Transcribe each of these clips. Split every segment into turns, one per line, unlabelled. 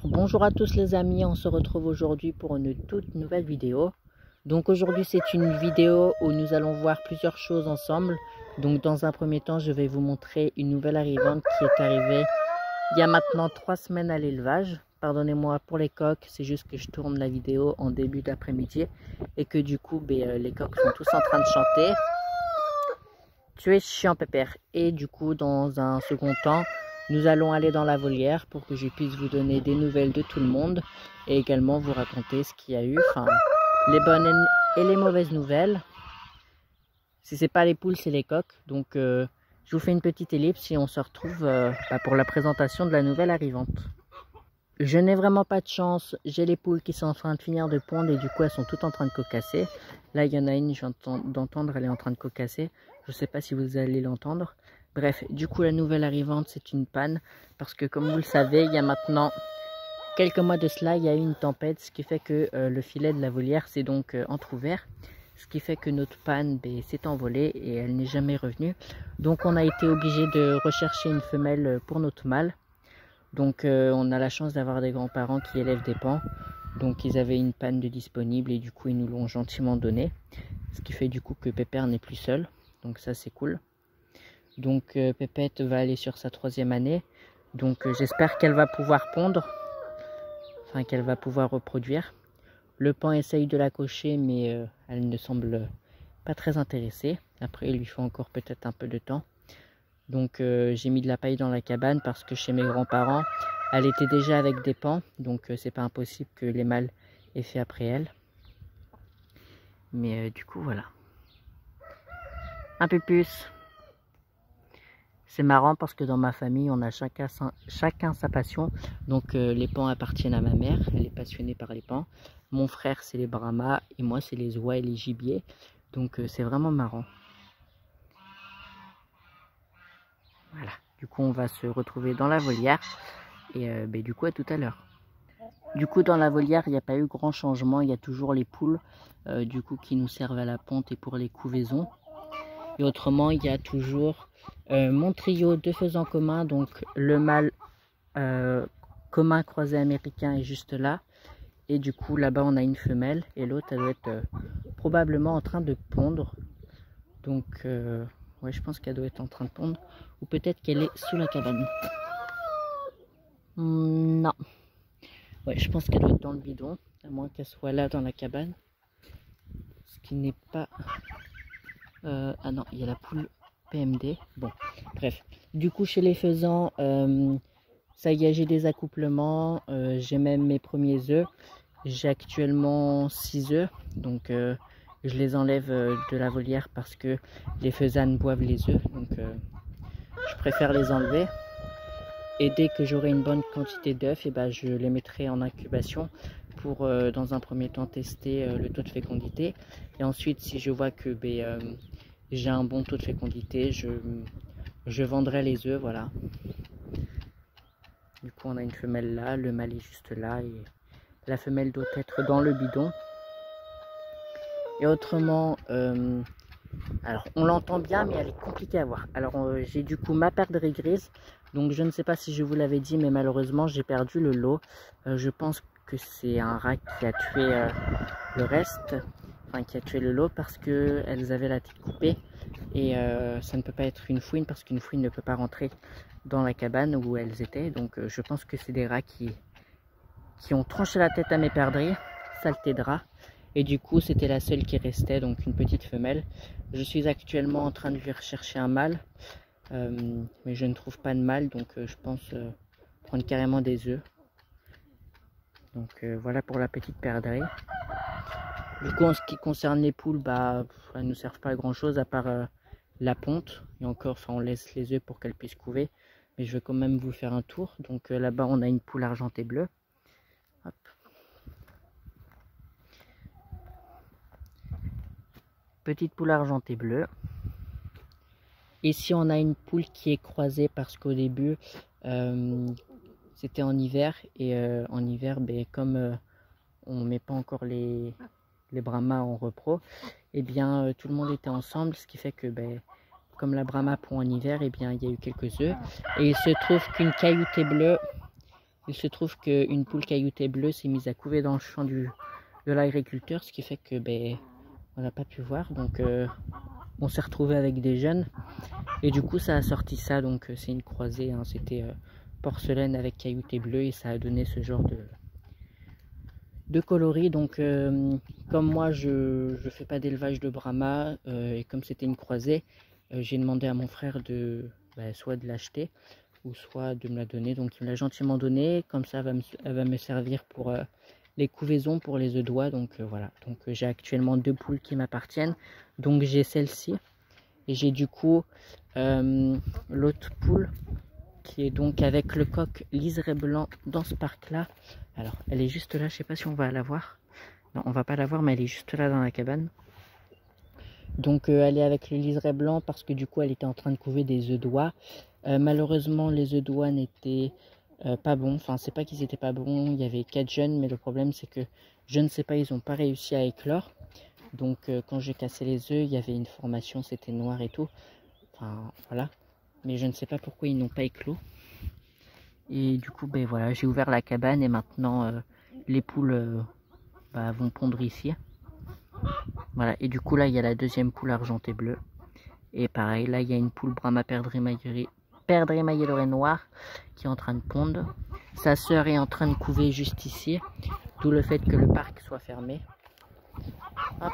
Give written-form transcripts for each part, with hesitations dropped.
Bonjour à tous les amis, on se retrouve aujourd'hui pour une toute nouvelle vidéo. Donc aujourd'hui c'est une vidéo où nous allons voir plusieurs choses ensemble. Donc dans un premier temps je vais vous montrer une nouvelle arrivante qui est arrivée il y a maintenant 3 semaines à l'élevage. Pardonnez-moi pour les coqs, c'est juste que je tourne la vidéo en début d'après-midi et que du coup les coqs sont tous en train de chanter. Tu es chiant Pépère. Et du coup dans un second temps nous allons aller dans la volière pour que je puisse vous donner des nouvelles de tout le monde et également vous raconter ce qu'il y a eu, enfin les bonnes et les mauvaises nouvelles. Si c'est pas les poules, c'est les coqs. Donc je vous fais une petite ellipse et on se retrouve pour la présentation de la nouvelle arrivante. Je n'ai vraiment pas de chance, j'ai les poules qui sont en train de finir de pondre et du coup elles sont toutes en train de cocasser. Là il y en a une, je viens d'entendre, elle est en train de cocasser. Je ne sais pas si vous allez l'entendre. Bref, du coup la nouvelle arrivante c'est une panne parce que comme vous le savez, il y a maintenant quelques mois de cela, il y a eu une tempête, ce qui fait que le filet de la volière s'est donc entrouvert. Ce qui fait que notre panne s'est envolée et elle n'est jamais revenue. Donc on a été obligé de rechercher une femelle pour notre mâle. Donc on a la chance d'avoir des grands-parents qui élèvent des paons. Donc ils avaient une panne de disponible et du coup ils nous l'ont gentiment donné. Ce qui fait du coup que Pépère n'est plus seul. Donc ça c'est cool. Donc Pépette va aller sur sa 3e année. Donc j'espère qu'elle va pouvoir pondre. Enfin qu'elle va pouvoir reproduire. Le paon essaye de la cocher mais elle ne semble pas très intéressée. Après il lui faut encore peut-être un peu de temps. Donc j'ai mis de la paille dans la cabane parce que chez mes grands-parents, elle était déjà avec des paons. Donc c'est pas impossible que les mâles aient fait après elle. Mais du coup voilà. Un peu plus. C'est marrant parce que dans ma famille, on a chacun sa passion. Donc les paons appartiennent à ma mère, elle est passionnée par les paons. Mon frère c'est les brahmas et moi c'est les oies et les gibiers. Donc c'est vraiment marrant. Voilà, du coup on va se retrouver dans la volière et du coup à tout à l'heure. Du coup dans la volière il n'y a pas eu grand changement, il y a toujours les poules du coup qui nous servent à la ponte et pour les couvaisons. Et autrement il y a toujours mon trio de faisans communs, donc le mâle commun croisé américain est juste là. Et du coup là-bas on a une femelle et l'autre elle doit être probablement en train de pondre. Donc ouais, je pense qu'elle doit être en train de pondre. Ou peut-être qu'elle est sous la cabane. Non. Ouais, je pense qu'elle doit être dans le bidon. À moins qu'elle soit là dans la cabane. Ce qui n'est pas... ah non, il y a la poule PMD. Bon, bref. Du coup, chez les faisans, ça y est, j'ai des accouplements. J'ai même mes premiers œufs. J'ai actuellement 6 œufs. Donc... je les enlève de la volière parce que les faisanes boivent les œufs, donc je préfère les enlever. Et dès que j'aurai une bonne quantité d'œufs, je les mettrai en incubation pour dans un premier temps tester le taux de fécondité. Et ensuite, si je vois que j'ai un bon taux de fécondité, je vendrai les œufs, voilà. Du coup, on a une femelle là, le mâle est juste là et la femelle doit être dans le bidon. Et autrement, alors on l'entend bien mais elle est compliquée à voir. Alors j'ai du coup ma perdrix grise, donc je ne sais pas si je vous l'avais dit mais malheureusement j'ai perdu le lot. Je pense que c'est un rat qui a tué le reste, enfin qui a tué le lot parce que elles avaient la tête coupée. Et ça ne peut pas être une fouine parce qu'une fouine ne peut pas rentrer dans la cabane où elles étaient. Donc je pense que c'est des rats qui ont tranché la tête à mes perdrix, saleté de rat. Et du coup, c'était la seule qui restait, donc une petite femelle. Je suis actuellement en train de lui rechercher un mâle, mais je ne trouve pas de mâle, donc je pense prendre carrément des œufs. Donc voilà pour la petite perdrix. Du coup, en ce qui concerne les poules, elles ne nous servent pas à grand chose à part la ponte. Et encore, on laisse les œufs pour qu'elles puissent couver. Mais je vais quand même vous faire un tour. Donc là-bas, on a une poule argentée bleue. Hop. Petite poule argentée bleue. Ici on a une poule qui est croisée parce qu'au début c'était en hiver et en hiver comme on ne met pas encore les brahmas en repro, et bien tout le monde était ensemble, ce qui fait que comme la brahma pond en hiver, et bien il y a eu quelques œufs et il se trouve qu'une cailloutée bleue il se trouve qu'une poule cailloutée bleue s'est mise à couver dans le champ de l'agriculteur, ce qui fait que on n'a pas pu voir. Donc on s'est retrouvé avec des jeunes et du coup ça a sorti ça. Donc c'est une croisée, hein. C'était porcelaine avec caillouté bleu et ça a donné ce genre de coloris. Donc comme moi je fais pas d'élevage de Brahma et comme c'était une croisée, j'ai demandé à mon frère de soit de l'acheter ou soit de me la donner. Donc il me l'a gentiment donné, comme ça elle va me servir pour les couvaisons, pour les œufs d'oie. Donc voilà, donc j'ai actuellement 2 poules qui m'appartiennent. Donc j'ai celle-ci et j'ai du coup l'autre poule qui est donc avec le coq liseré blanc dans ce parc là. Alors elle est juste là, je sais pas si on va la voir. Non, on va pas la voir, mais elle est juste là dans la cabane. Donc elle est avec le liseré blanc parce que du coup elle était en train de couver des œufs d'oie. Malheureusement les œufs d'oie n'étaient pas bons. Enfin c'est pas qu'ils étaient pas bons, il y avait 4 jeunes, mais le problème c'est que je ne sais pas, ils n'ont pas réussi à éclore. Donc quand j'ai cassé les œufs, il y avait une formation, c'était noir et tout. Enfin voilà, mais je ne sais pas pourquoi ils n'ont pas éclos. Et du coup voilà, j'ai ouvert la cabane et maintenant les poules vont pondre ici. Voilà, et du coup là il y a la deuxième poule argentée bleue. Et pareil, là il y a une poule Brahma perdrix émaillé l'oreille noire qui est en train de pondre. Sa sœur est en train de couver juste ici, d'où le fait que le parc soit fermé. Hop,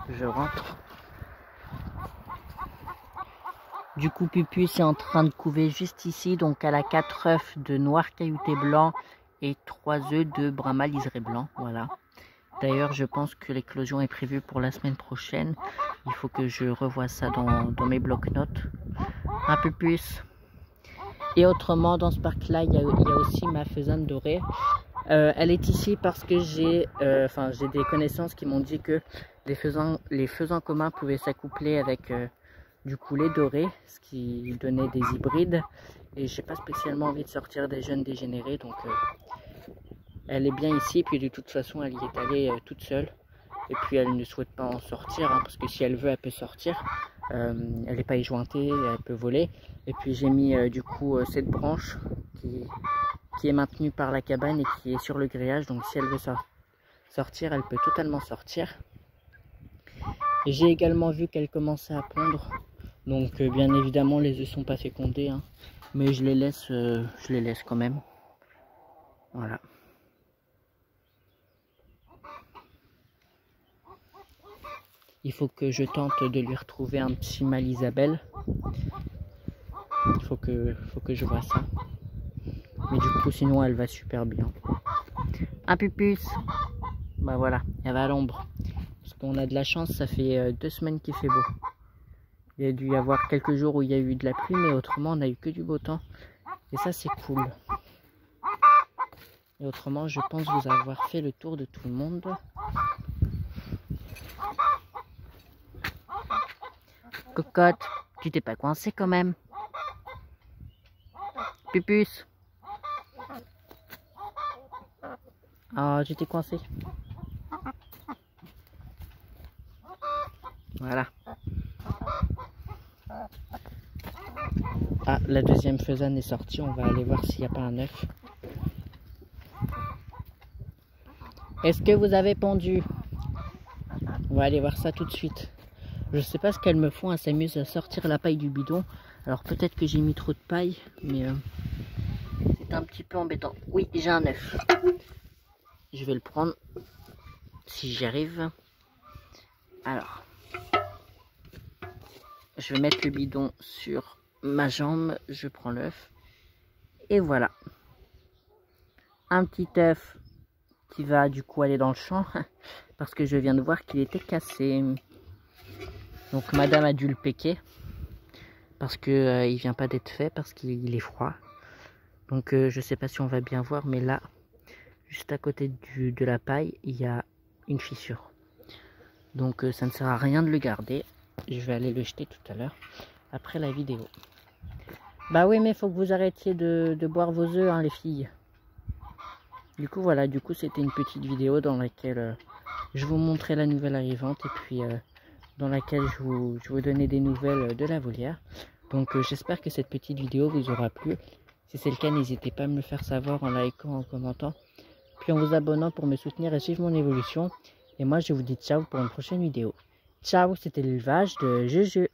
je rentre. Du coup Pupus est en train de couver juste ici, donc elle a 4 œufs de noir caillouté blanc et 3 œufs de Brahma liseré blanc, voilà. D'ailleurs, je pense que l'éclosion est prévue pour la semaine prochaine. Il faut que je revoie ça dans mes blocs-notes. Un peu plus. Et autrement, dans ce parc-là, il y a aussi ma faisane dorée. Elle est ici parce que j'ai des connaissances qui m'ont dit que les faisans communs pouvaient s'accoupler avec du poulet doré, ce qui donnait des hybrides. Et j'ai pas spécialement envie de sortir des jeunes dégénérés, donc elle est bien ici. Puis de toute façon, elle y est allée toute seule. Et puis elle ne souhaite pas en sortir, hein, parce que si elle veut, elle peut sortir. Elle n'est pas éjointée, elle peut voler. Et puis j'ai mis du coup cette branche qui est maintenue par la cabane et qui est sur le grillage. Donc si elle veut sortir, elle peut totalement sortir. J'ai également vu qu'elle commençait à pondre. Donc bien évidemment les œufs sont pas fécondés, hein, mais je les laisse quand même. Voilà. Il faut que je tente de lui retrouver un petit mâle Isabelle. Il faut que je vois ça. Mais du coup sinon elle va super bien. Un Pupus. Bah voilà, elle va à l'ombre. Parce qu'on a de la chance, ça fait 2 semaines qu'il fait beau. Il y a dû y avoir quelques jours où il y a eu de la pluie, mais autrement on n'a eu que du beau temps. Et ça c'est cool. Et autrement je pense vous avoir fait le tour de tout le monde. Cocotte, tu t'es pas coincé quand même? Pupus. Ah, tu t'es coincé. Voilà. Ah, la deuxième faisane est sortie. On va aller voir s'il n'y a pas un œuf. Est-ce que vous avez pondu? On va aller voir ça tout de suite. Je sais pas ce qu'elles me font. Elles s'amusent à sortir la paille du bidon. Alors peut-être que j'ai mis trop de paille, mais c'est un petit peu embêtant. Oui, j'ai un œuf. Je vais le prendre si j'y arrive. Alors, je vais mettre le bidon sur ma jambe. Je prends l'œuf. Et voilà. Un petit œuf qui va du coup aller dans le champ. Parce que je viens de voir qu'il était cassé. Donc madame a dû le piquer. Parce que il vient pas d'être fait. Parce qu'il est froid. Donc je sais pas si on va bien voir. Mais là, juste à côté de la paille, il y a une fissure. Donc ça ne sert à rien de le garder. Je vais aller le jeter tout à l'heure, après la vidéo. Bah oui, mais il faut que vous arrêtiez de boire vos œufs, hein, les filles. Du coup, voilà, du coup c'était une petite vidéo dans laquelle je vous montrais la nouvelle arrivante. Et puis dans laquelle je vous donnais des nouvelles de la volière. Donc j'espère que cette petite vidéo vous aura plu. Si c'est le cas, n'hésitez pas à me le faire savoir en likant, en commentant, puis en vous abonnant pour me soutenir et suivre mon évolution. Et moi, je vous dis ciao pour une prochaine vidéo. Ciao, c'était l'élevage de Juju.